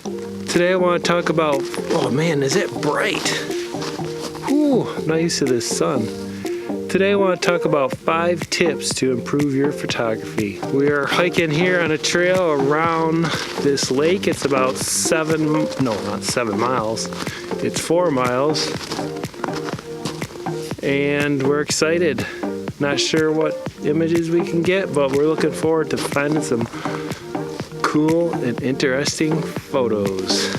Today I want to talk about, oh man, is it bright? Whew, I'm not used to this sun. Today I want to talk about 5 tips to improve your photography. We are hiking here on a trail around this lake. It's about not 7 miles. It's 4 miles. And we're excited. Not sure what images we can get, but we're looking forward to finding some cool and interesting photos.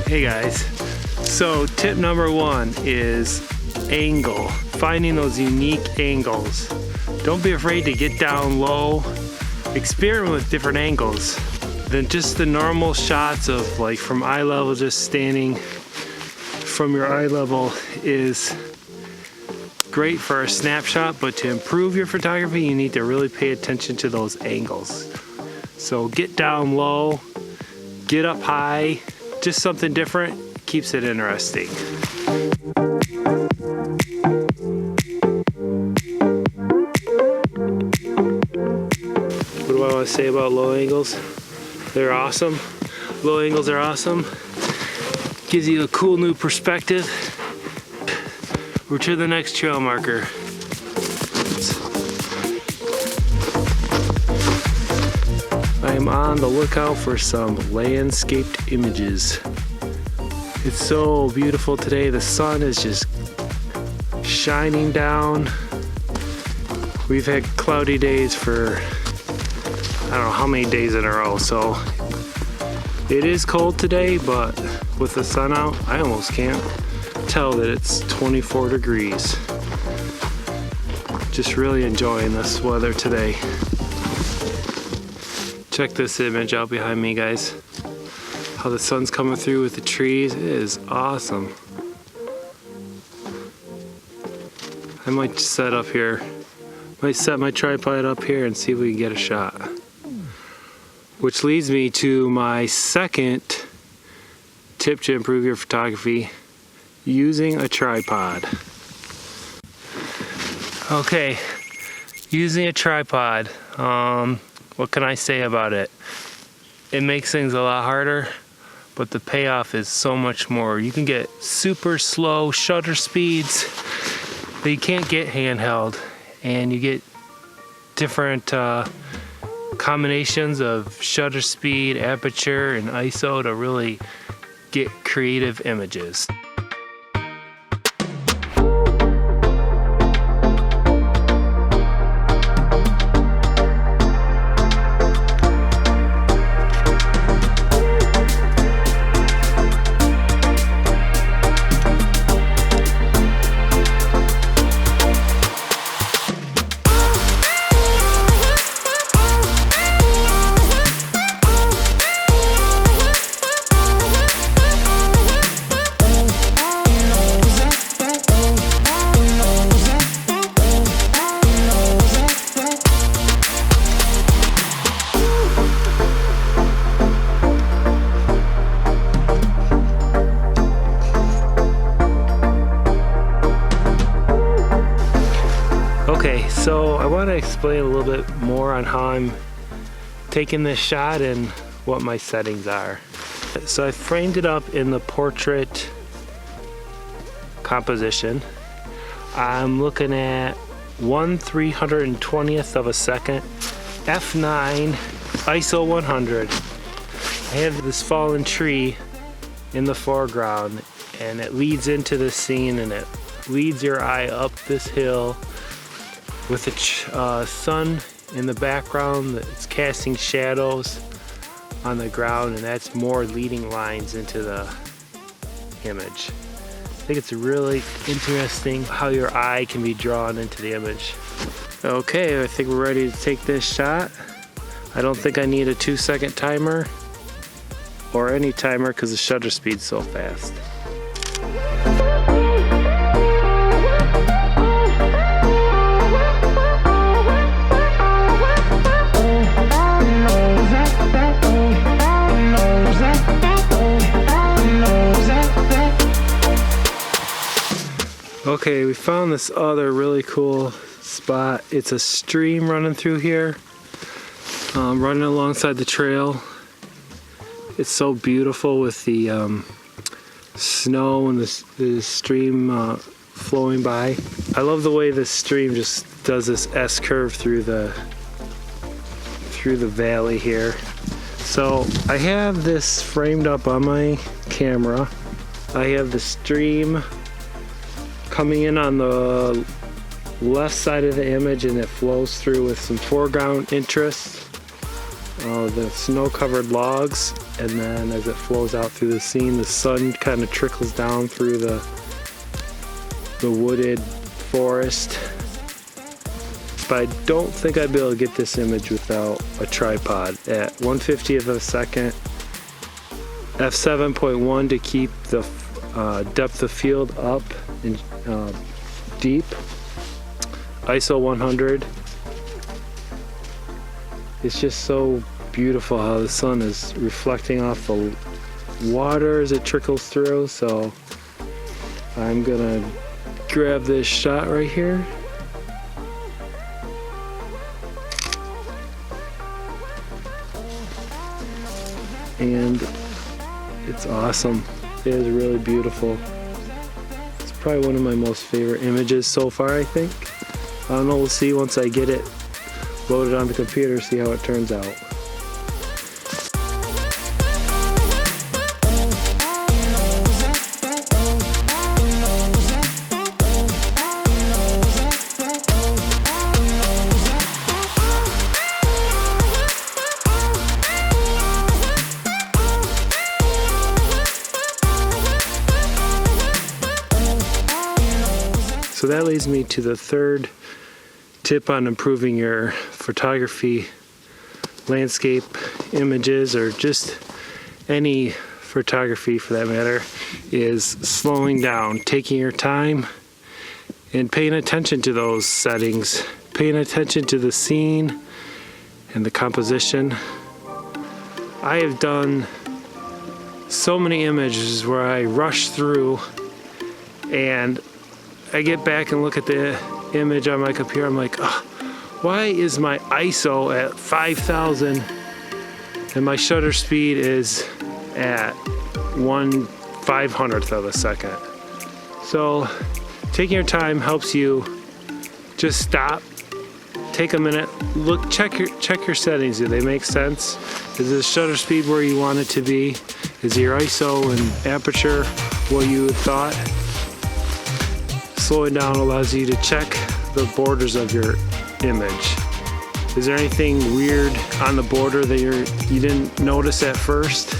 Hey guys, so tip number 1 is angle. Finding those unique angles. Don't be afraid to get down low. Experiment with different angles than just the normal shots of like from eye level. Just standing from your eye level is great for a snapshot, but to improve your photography you need to really pay attention to those angles. So get down low, get up high. Just something different keeps it interesting. What do I want to say about low angles? They're awesome. Low angles are awesome. Gives you a cool new perspective. We're to the next trail marker. I am on the lookout for some landscaped images. It's so beautiful today. The sun is just shining down. We've had cloudy days for I don't know how many days in a row, so it is cold today, but with the sun out, I almost can't tell that it's 24 degrees. Just really enjoying this weather today. Check this image out behind me, guys. How the sun's coming through with the trees. It is awesome. I might set up here. Might set my tripod up here and see if we can get a shot. Which leads me to my second tip to improve your photography: using a tripod. Okay, using a tripod. What can I say about it? It makes things a lot harder, but the payoff is so much more. You can get super slow shutter speeds that you can't get handheld, and you get different combinations of shutter speed, aperture, and ISO to really get creative images. Okay, so I want to explain a little bit more on how I'm taking this shot and what my settings are. So I framed it up in the portrait composition. I'm looking at 1/320th of a second, f9, ISO 100. I have this fallen tree in the foreground, and it leads into the scene, and it leads your eye up this hill with the sun in the background that's casting shadows on the ground, and that's more leading lines into the image. I think it's really interesting how your eye can be drawn into the image. Okay, I think we're ready to take this shot. I don't think I need a 2-second timer or any timer because the shutter speed's so fast. Okay, we found this other really cool spot. It's a stream running through here, running alongside the trail. It's so beautiful with the snow and the stream flowing by. I love the way this stream just does this S curve through the valley here. So I have this framed up on my camera. I have the stream coming in on the left side of the image, and it flows through with some foreground interest, the snow-covered logs, and then as it flows out through the scene, the sun kind of trickles down through the wooded forest. But I don't think I'd be able to get this image without a tripod at 1/50th of a second, f7.1 to keep the depth of field up and deep, ISO 100. It's just so beautiful how the sun is reflecting off the water as it trickles through. So I'm gonna grab this shot right here. And it's awesome. It is really beautiful. It's probably one of my most favorite images so far, I think. I don't know, we'll see once I get it loaded on the computer, see how it turns out. So that leads me to the third tip on improving your photography, landscape images, or just any photography for that matter, is slowing down, taking your time and paying attention to those settings, paying attention to the scene and the composition. I have done so many images where I rush through and I get back and look at the image on my computer. I'm like, oh, why is my ISO at 5,000 and my shutter speed is at 1/500th of a second? So taking your time helps you just stop, take a minute, look, check your settings. Do they make sense? Is the shutter speed where you want it to be? Is your ISO and aperture what you had thought? Slowing down allows you to check the borders of your image. Is there anything weird on the border that you didn't notice at first?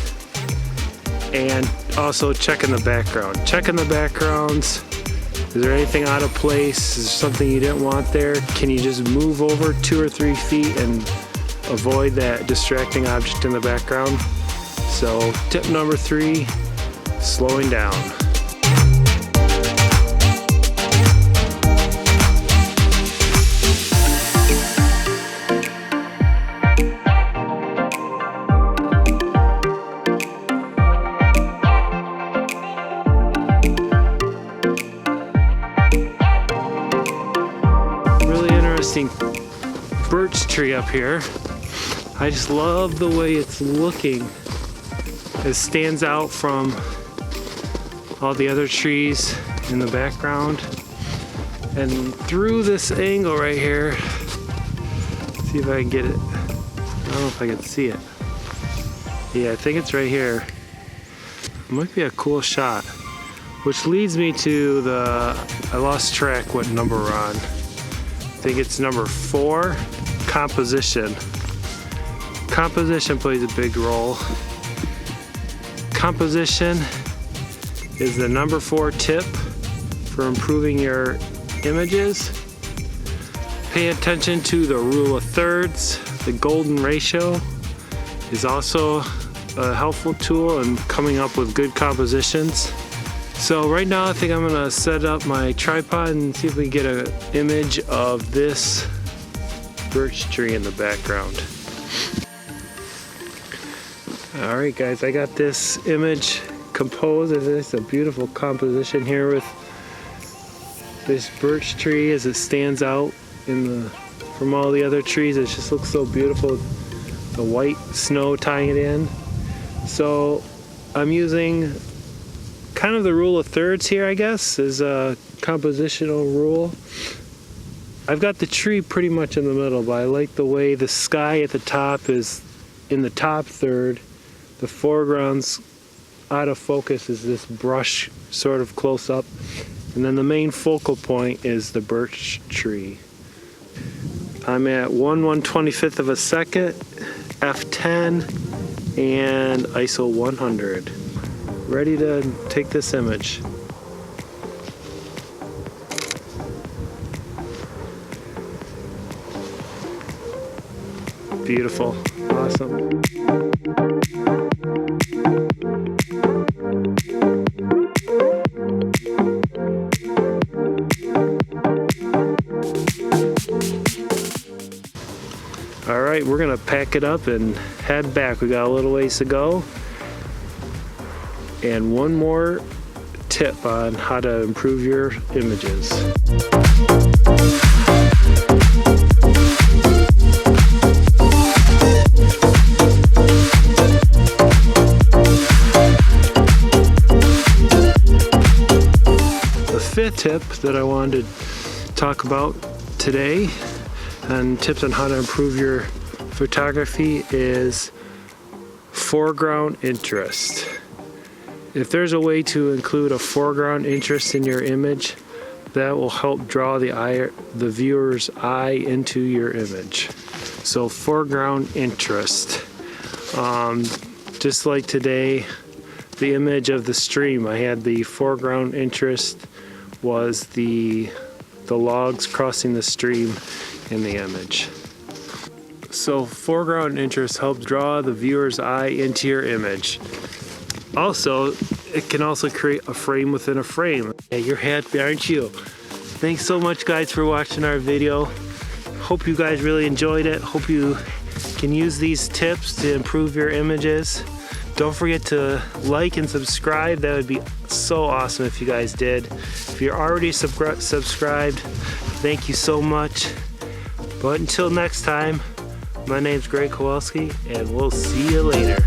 And also checking the background. Checking the backgrounds. Is there anything out of place? Is there something you didn't want there? Can you just move over 2 or 3 feet and avoid that distracting object in the background? So tip number 3, slowing down. Birch tree up here. I just love the way it's looking. It stands out from all the other trees in the background. And through this angle right here, see if I can get it. I don't know if I can see it. Yeah, I think it's right here. It might be a cool shot. Which leads me to I lost track what number we're on. I think it's number 4, composition. Composition plays a big role. Composition is the number 4 tip for improving your images. Pay attention to the rule of thirds. The golden ratio is also a helpful tool in coming up with good compositions. So right now I think I'm gonna set up my tripod and see if we can get an image of this birch tree in the background. Alright guys, I got this image composed. It's a beautiful composition here with this birch tree as it stands out from all the other trees. It just looks so beautiful. The white snow tying it in. So I'm using kind of the rule of thirds here, I guess, as a compositional rule. I've got the tree pretty much in the middle, but I like the way the sky at the top is in the top third. The foreground's out of focus is this brush sort of close up. And then the main focal point is the birch tree. I'm at 1/125th of a second, f10, and ISO 100. Ready to take this image. Beautiful, awesome. All right, we're gonna pack it up and head back. We got a little ways to go. And one more tip on how to improve your images. The fifth tip that I wanted to talk about today, and tips on how to improve your photography, is foreground interest. If there's a way to include a foreground interest in your image, that will help draw the viewer's eye into your image. So foreground interest. Just like today, the image of the stream, I had the foreground interest was the logs crossing the stream in the image. So foreground interest helps draw the viewer's eye into your image. Also, it can also create a frame within a frame. Yeah, you're happy, aren't you? Thanks so much, guys, for watching our video. Hope you guys really enjoyed it. Hope you can use these tips to improve your images. Don't forget to like and subscribe. That would be so awesome if you guys did. If you're already subscribed, thank you so much. But until next time, my name's Greg Kowalski, and we'll see you later.